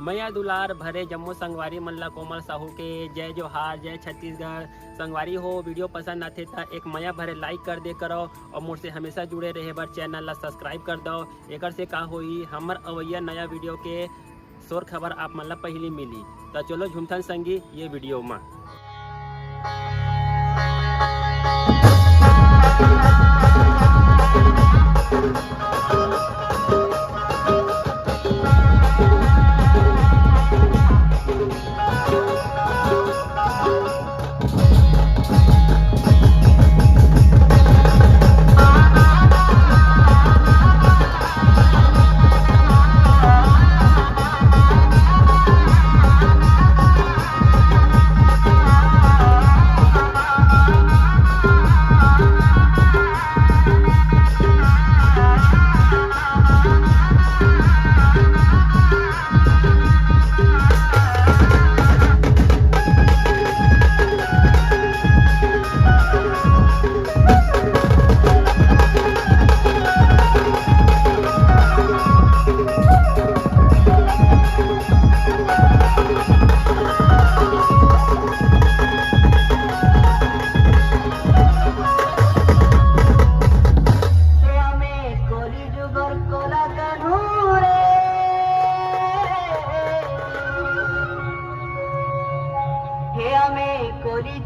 मैया दुलार भरे जम्मू संगवारी मल्ला कोमल साहू के जय जोहार, जय छत्तीसगढ़। संगवारी हो वीडियो पसंद आते तो एक मैया भरे लाइक कर दे करो और मुझसे हमेशा जुड़े रहे बर चैनल ला सब्सक्राइब कर दो। एक से का होई हमर अवैया नया वीडियो के शोर खबर आप मन ला पहली मिली। तो चलो झुमथन संगी ये वीडियो में।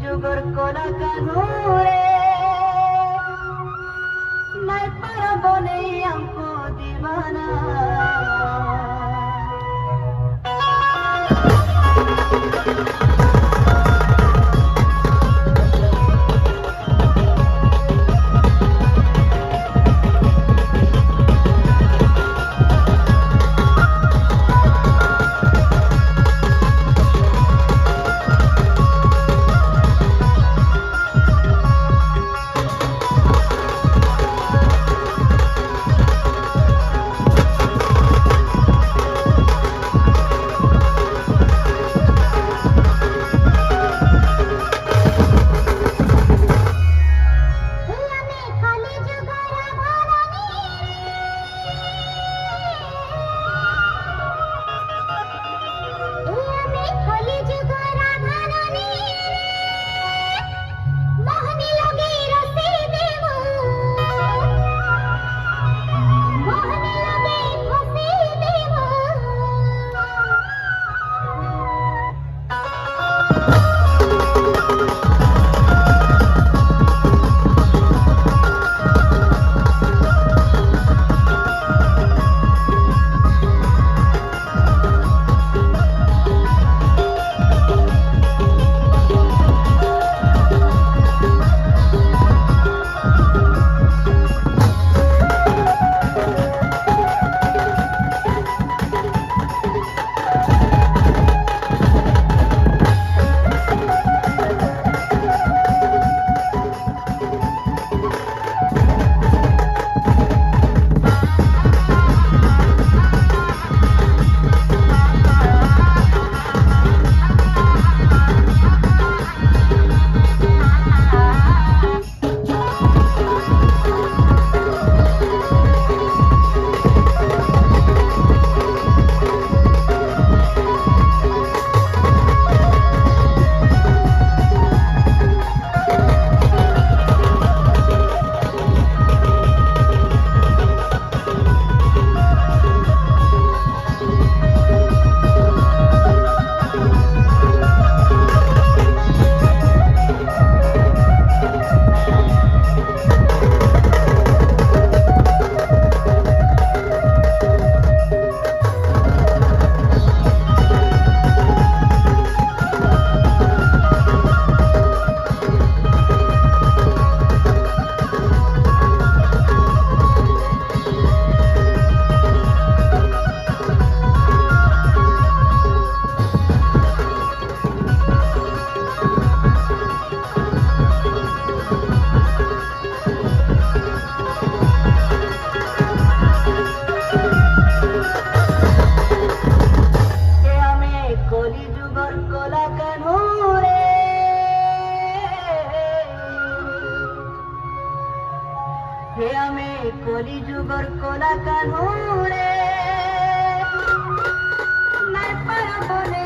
जुगर कोला कानूरे मैं पर बोले हमको दीवाना कोली जुगर कोला कानूरे मैं बोले